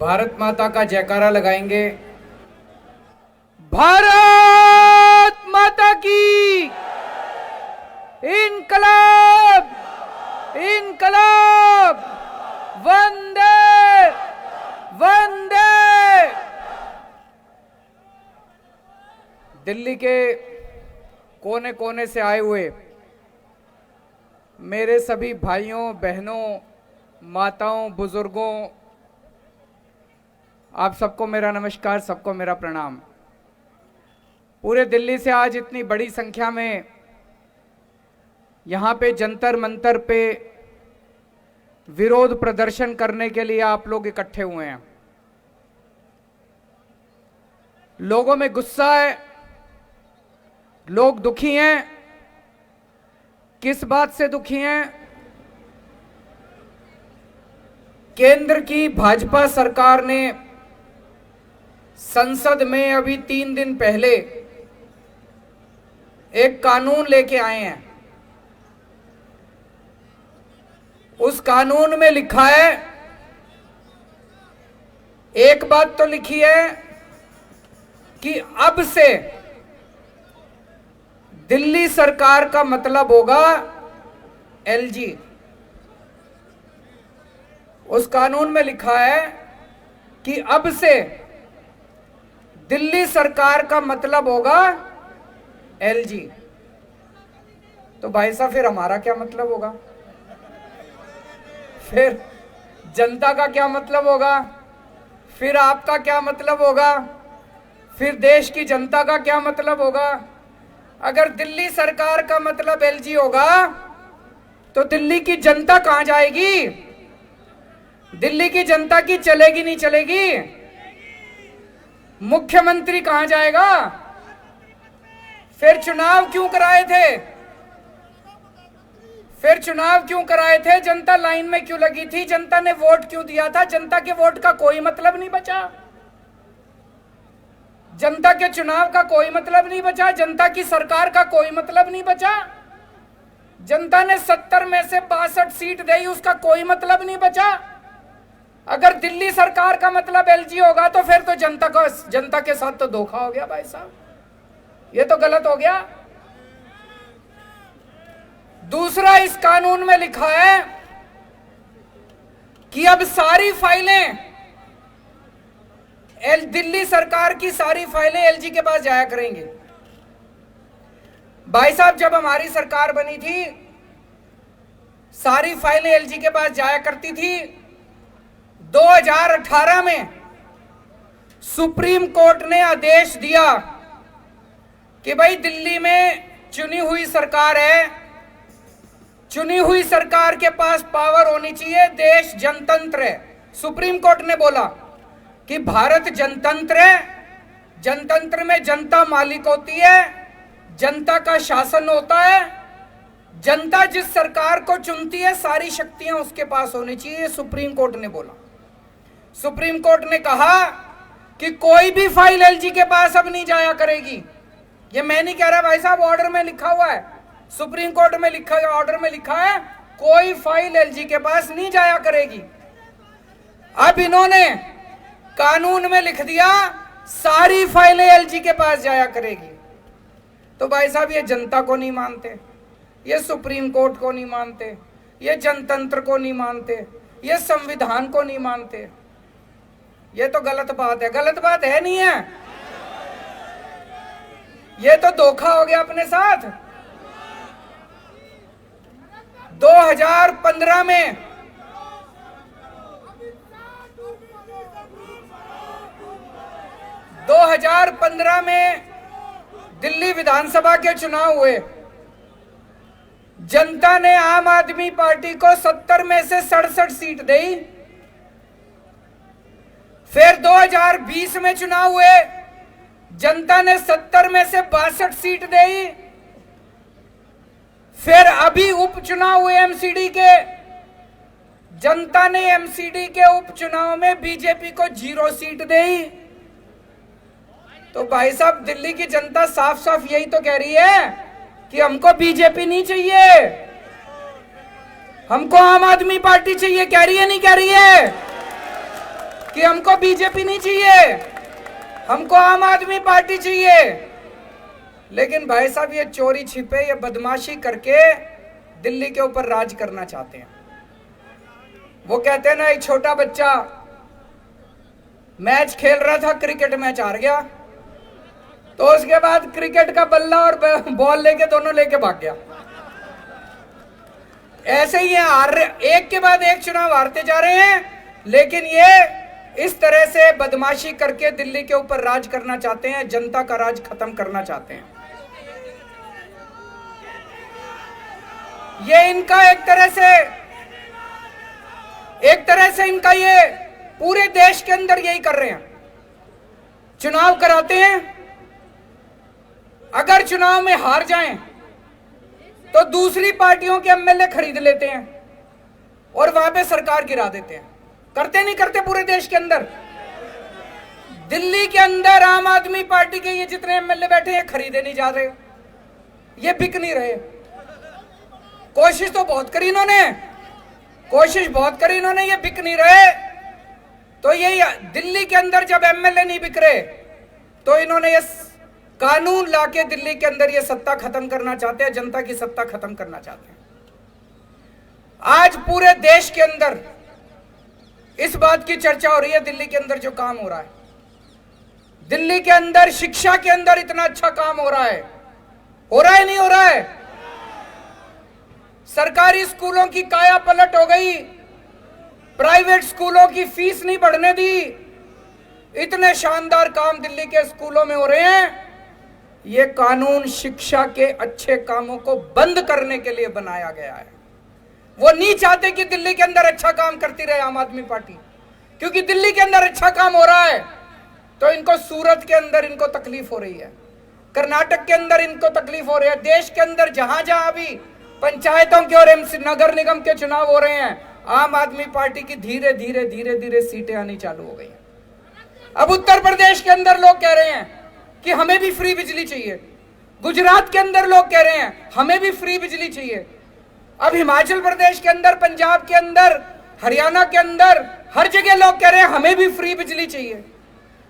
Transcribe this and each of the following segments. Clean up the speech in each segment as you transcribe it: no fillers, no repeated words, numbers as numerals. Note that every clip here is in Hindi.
भारत माता का जयकारा लगाएंगे। भारत माता की इनकलाब इनकलाब वंदे वंदे। दिल्ली के कोने कोने से आए हुए मेरे सभी भाइयों बहनों माताओं बुजुर्गों, आप सबको मेरा नमस्कार, सबको मेरा प्रणाम। पूरे दिल्ली से आज इतनी बड़ी संख्या में यहाँ पे जंतर मंतर पे विरोध प्रदर्शन करने के लिए आप लोग इकट्ठे हुए हैं। लोगों में गुस्सा है, लोग दुखी हैं। किस बात से दुखी हैं? केंद्र की भाजपा सरकार ने संसद में अभी 3 दिन पहले एक कानून लेके आए हैं। उस कानून में लिखा है, एक बात तो लिखी है कि अब से दिल्ली सरकार का मतलब होगा एलजी। उस कानून में लिखा है कि अब से दिल्ली सरकार का मतलब होगा एलजी। तो भाई साहब फिर हमारा क्या मतलब होगा? फिर जनता का क्या मतलब होगा? फिर आपका क्या मतलब होगा? फिर देश की जनता का क्या मतलब होगा? अगर दिल्ली सरकार का मतलब एलजी होगा तो दिल्ली की जनता कहां जाएगी? दिल्ली की जनता की चलेगी नहीं चलेगी? मुख्यमंत्री कहां जाएगा? फिर चुनाव क्यों कराए थे? फिर चुनाव क्यों कराए थे? जनता लाइन में क्यों लगी थी? जनता ने वोट क्यों दिया था? जनता के वोट का कोई मतलब नहीं बचा। जनता के चुनाव का कोई मतलब नहीं बचा। जनता की सरकार का कोई मतलब नहीं बचा। जनता ने 70 में से 62 सीट दी, उसका कोई मतलब नहीं बचा। अगर दिल्ली सरकार का मतलब एलजी होगा तो फिर तो जनता के साथ तो धोखा हो गया भाई साहब, ये तो गलत हो गया। दूसरा, इस कानून में लिखा है कि अब सारी फाइलें दिल्ली सरकार की सारी फाइलें एलजी के पास जाया करेंगे। भाई साहब, जब हमारी सरकार बनी थी सारी फाइलें एलजी के पास जाया करती थी। 2018 में सुप्रीम कोर्ट ने आदेश दिया कि भाई दिल्ली में चुनी हुई सरकार है, चुनी हुई सरकार के पास पावर होनी चाहिए, देश जनतंत्र है। सुप्रीम कोर्ट ने बोला कि भारत जनतंत्र है, जनतंत्र में जनता मालिक होती है, जनता का शासन होता है, जनता जिस सरकार को चुनती है सारी शक्तियां उसके पास होनी चाहिए, सुप्रीम कोर्ट ने बोला। सुप्रीम कोर्ट ने कहा कि कोई भी फाइल एलजी के पास अब नहीं जाया करेगी। ये मैं नहीं कह रहा भाई साहब, ऑर्डर में लिखा हुआ है, सुप्रीम कोर्ट में लिखा है, ऑर्डर में लिखा है कोई फाइल एलजी के पास नहीं जाया करेगी। अब इन्होंने कानून में लिख दिया सारी फाइलें एलजी के पास जाया करेगी। तो भाई साहब, ये जनता को नहीं मानते, ये सुप्रीम कोर्ट को नहीं मानते, ये जनतंत्र को नहीं मानते, ये संविधान को नहीं मानते। ये तो गलत बात है। गलत बात है नहीं है? ये तो धोखा हो गया अपने साथ। 2015 में दिल्ली विधानसभा के चुनाव हुए। जनता ने आम आदमी पार्टी को 70 में से 67 सीट दी। फिर 2020 में चुनाव हुए, जनता ने 70 में से 62 सीट दी। फिर अभी उपचुनाव हुए एमसीडी के, जनता ने एमसीडी के उपचुनाव में बीजेपी को 0 सीट दी। तो भाई साहब, दिल्ली की जनता साफ साफ यही तो कह रही है कि हमको बीजेपी नहीं चाहिए, हमको आम आदमी पार्टी चाहिए। कह रही है नहीं कह रही है? कि हमको बीजेपी नहीं चाहिए, हमको आम आदमी पार्टी चाहिए। लेकिन भाई साहब ये चोरी छिपे, ये बदमाशी करके दिल्ली के ऊपर राज करना चाहते हैं। वो कहते हैं ना, एक छोटा बच्चा मैच खेल रहा था, क्रिकेट मैच हार गया, तो उसके बाद क्रिकेट का बल्ला और बॉल लेके दोनों लेके भाग गया। ऐसे ही एक के बाद एक चुनाव हारते जा रहे हैं, लेकिन ये इस तरह से बदमाशी करके दिल्ली के ऊपर राज करना चाहते हैं, जनता का राज खत्म करना चाहते हैं। ये इनका एक तरह से इनका ये पूरे देश के अंदर यही कर रहे हैं। चुनाव कराते हैं, अगर चुनाव में हार जाएं तो दूसरी पार्टियों के एमएलए खरीद लेते हैं और वहां पे सरकार गिरा देते हैं। करते नहीं करते पूरे देश के अंदर? दिल्ली के अंदर आम आदमी पार्टी के ये जितने एमएलए बैठे हैं खरीदे नहीं जा रहे, ये बिक नहीं रहे। कोशिश तो बहुत करी इन्होंने, ये बिक नहीं रहे। तो ये दिल्ली के अंदर जब एमएलए नहीं बिक रहे तो इन्होंने ये कानून लाके दिल्ली के अंदर ये सत्ता खत्म करना चाहते हैं, जनता की सत्ता खत्म करना चाहते हैं। आज पूरे देश के अंदर इस बात की चर्चा हो रही है, दिल्ली के अंदर जो काम हो रहा है, दिल्ली के अंदर शिक्षा के अंदर इतना अच्छा काम हो रहा है नहीं हो रहा है? सरकारी स्कूलों की काया पलट हो गई, प्राइवेट स्कूलों की फीस नहीं बढ़ने दी। इतने शानदार काम दिल्ली के स्कूलों में हो रहे हैं। ये कानून शिक्षा के अच्छे कामों को बंद करने के लिए बनाया गया है। वो नहीं चाहते कि दिल्ली के अंदर अच्छा काम करती रहे आम आदमी पार्टी, क्योंकि दिल्ली के अंदर अच्छा काम हो रहा है तो इनको सूरत के अंदर इनको तकलीफ हो रही है, कर्नाटक के अंदर इनको तकलीफ हो रही है। देश के अंदर जहां जहां भी पंचायतों के और नगर निगम के चुनाव हो रहे हैं, आम आदमी पार्टी की धीरे धीरे सीटें आनी चालू हो गई। अब उत्तर प्रदेश के अंदर लोग कह रहे हैं कि हमें भी फ्री बिजली चाहिए, गुजरात के अंदर लोग कह रहे हैं हमें भी फ्री बिजली चाहिए। अब हिमाचल प्रदेश के अंदर, पंजाब के अंदर, हरियाणा के अंदर हर जगह लोग कह रहे हैं हमें भी फ्री बिजली चाहिए।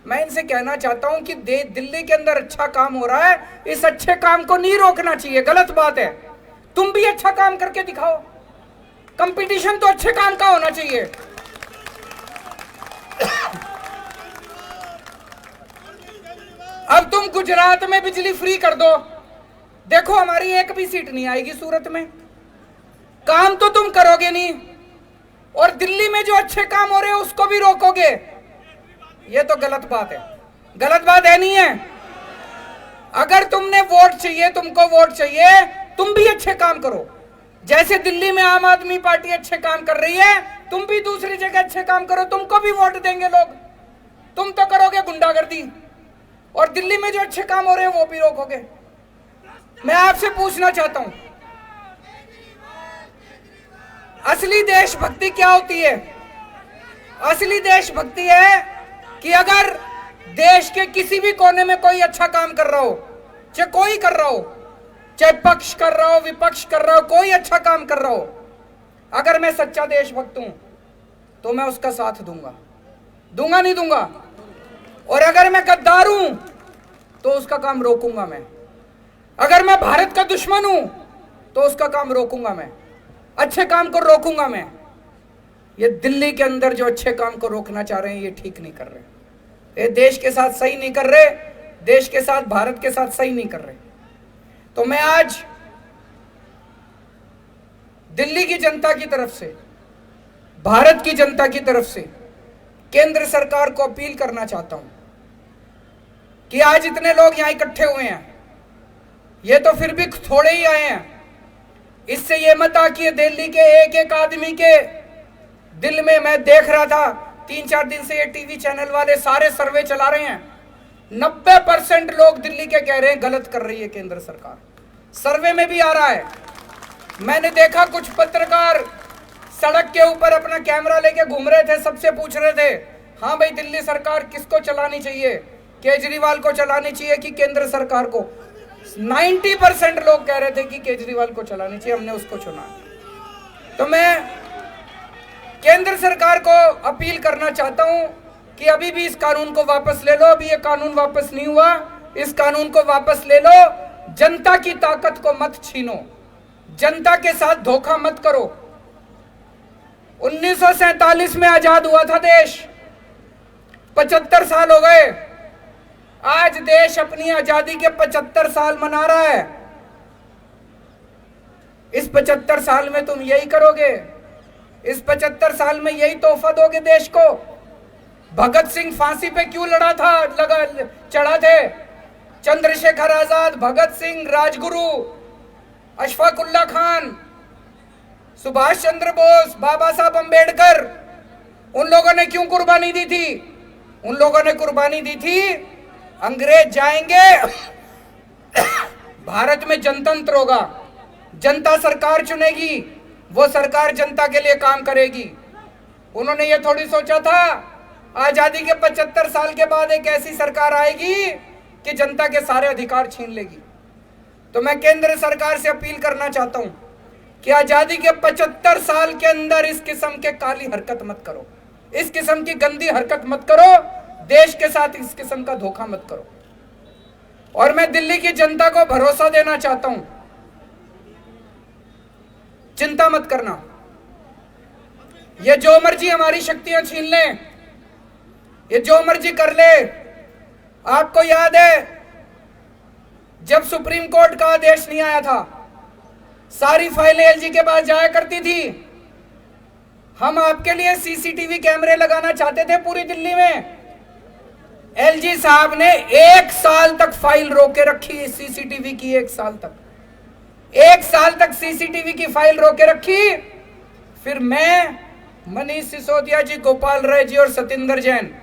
मैं इनसे कहना चाहता हूं कि दिल्ली के अंदर अच्छा काम हो रहा है, इस अच्छे काम को नहीं रोकना चाहिए, गलत बात है। तुम भी अच्छा काम करके दिखाओ, कंपटीशन तो अच्छे काम का होना चाहिए। अब तुम गुजरात में बिजली फ्री कर दो, देखो हमारी एक भी सीट नहीं आएगी सूरत में, काम तो तुम करोगे नहीं, और दिल्ली में जो अच्छे काम हो रहे हैं उसको भी रोकोगे। ये तो गलत बात है, गलत बात है नहीं है? अगर तुमने वोट चाहिए, तुमको वोट चाहिए, तुम भी अच्छे काम करो। जैसे दिल्ली में आम आदमी पार्टी अच्छे काम कर रही है, तुम भी दूसरी जगह अच्छे काम करो, तुमको भी वोट देंगे लोग। तुम तो करोगे गुंडागर्दी, और दिल्ली में जो अच्छे काम हो रहे हैं वो भी रोकोगे। मैं आपसे पूछना चाहता हूं, असली देशभक्ति क्या होती है? असली देशभक्ति है कि अगर देश के किसी भी कोने में कोई अच्छा काम कर रहा हो, चाहे कोई कर रहा हो, चाहे पक्ष कर रहा हो, विपक्ष कर रहा हो, कोई अच्छा काम कर रहा हो, अगर मैं सच्चा देशभक्त हूं तो मैं उसका साथ दूंगा, नहीं दूंगा। और अगर मैं गद्दार हूं तो उसका काम रोकूंगा मैं। अगर मैं भारत का दुश्मन हूं तो उसका काम रोकूंगा मैं, अच्छे काम को रोकूंगा मैं। ये दिल्ली के अंदर जो अच्छे काम को रोकना चाह रहे हैं ये ठीक नहीं कर रहे, ये देश के साथ सही नहीं कर रहे, देश के साथ, भारत के साथ सही नहीं कर रहे। तो मैं आज दिल्ली की जनता की तरफ से, भारत की जनता की तरफ से केंद्र सरकार को अपील करना चाहता हूं कि आज इतने लोग यहां इकट्ठे हुए हैं, ये तो फिर भी थोड़े ही आए हैं। इससे ये मत आ कि दिल्ली के एक एक आदमी के दिल में, मैं देख रहा था 3-4 दिन से ये टीवी चैनल वाले सारे सर्वे चला रहे हैं, 90% लोग दिल्ली के कह रहे हैं गलत कर रही है केंद्र सरकार। सर्वे में भी आ रहा है। मैंने देखा कुछ पत्रकार सड़क के ऊपर अपना कैमरा लेके घूम रहे थे, सबसे पूछ रहे थे, हाँ भाई दिल्ली सरकार किसको चलानी चाहिए, केजरीवाल को चलानी चाहिए कि केंद्र सरकार को? 90% लोग कह रहे थे कि केजरीवाल को चलानी चाहिए, हमने उसको चुना। तो मैं केंद्र सरकार को अपील करना चाहता हूं कि अभी भी इस कानून को वापस ले लो, अभी ये कानून वापस नहीं हुआ, इस कानून को वापस ले लो। जनता की ताकत को मत छीनो, जनता के साथ धोखा मत करो। 1947 में आजाद हुआ था देश, 75 साल हो गए। आज देश अपनी आजादी के 75 साल मना रहा है। इस 75 साल में तुम यही करोगे? इस 75 साल में यही तोहफा दोगे देश को? भगत सिंह फांसी पे क्यों चढ़ा थे? चंद्रशेखर आजाद, भगत सिंह, राजगुरु, अशफाकुल्ला खान, सुभाष चंद्र बोस, बाबा साहब अंबेडकर, उन लोगों ने क्यों कुर्बानी दी थी? उन लोगों ने कुर्बानी दी थी, अंग्रेज जाएंगे, भारत में जनतंत्र होगा, जनता सरकार चुनेगी, वो सरकार जनता के लिए काम करेगी। उन्होंने ये थोड़ी सोचा था आजादी के 75 साल के बाद एक ऐसी सरकार आएगी कि जनता के सारे अधिकार छीन लेगी। तो मैं केंद्र सरकार से अपील करना चाहता हूं कि आजादी के 75 साल के अंदर इस किस्म के काली हरकत मत करो, इस किस्म की गंदी हरकत मत करो, देश के साथ इस किस्म का धोखा मत करो। और मैं दिल्ली की जनता को भरोसा देना चाहता हूं, चिंता मत करना, ये जो मर्जी हमारी शक्तियां छीन ले, ये जो मर्जी कर ले। आपको याद है जब सुप्रीम कोर्ट का आदेश नहीं आया था, सारी फाइलें एलजी के पास जाया करती थी। हम आपके लिए सीसीटीवी कैमरे लगाना चाहते थे पूरी दिल्ली में। एलजी साहब ने 1 साल तक फाइल रोके रखी, सीसीटीवी की। 1 साल तक, 1 साल तक सीसीटीवी की फाइल रोके रखी। फिर मैं, मनीष सिसोदिया जी, गोपाल राय जी और सतिंदर जैन,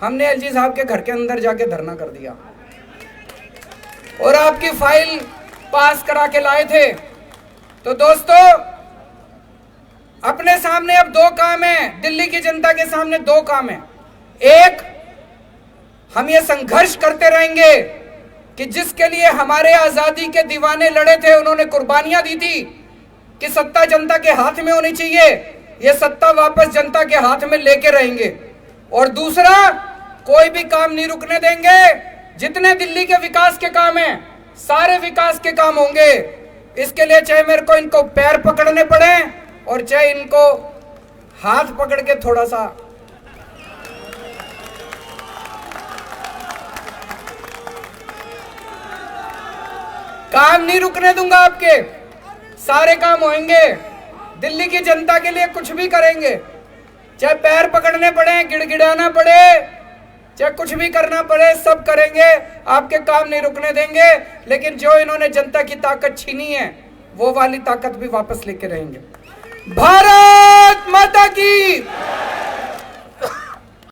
हमने एलजी साहब के घर के अंदर जाके धरना कर दिया और आपकी फाइल पास करा के लाए थे। तो दोस्तों, अपने सामने अब 2 काम है, दिल्ली की जनता के सामने 2 काम है। एक, हम ये संघर्ष करते रहेंगे कि जिसके लिए हमारे आजादी के दीवाने लड़े थे, उन्होंने कुर्बानियां दी थी कि सत्ता जनता के हाथ में होनी चाहिए, ये सत्ता वापस जनता के हाथ में लेके रहेंगे। और दूसरा, कोई भी काम नहीं रुकने देंगे। जितने दिल्ली के विकास के काम हैं, सारे विकास के काम होंगे। इसके लिए चाहे मेरे को इनको पैर पकड़ने पड़े और चाहे इनको हाथ पकड़ के थोड़ा सा काम नहीं रुकने दूंगा। आपके सारे काम होंगे, दिल्ली की जनता के लिए कुछ भी करेंगे, चाहे पैर पकड़ने पड़े, गिड़गिड़ाना पड़े, चाहे कुछ भी करना पड़े, सब करेंगे। आपके काम नहीं रुकने देंगे। लेकिन जो इन्होंने जनता की ताकत छीनी है, वो वाली ताकत भी वापस लेके रहेंगे। भारत माता की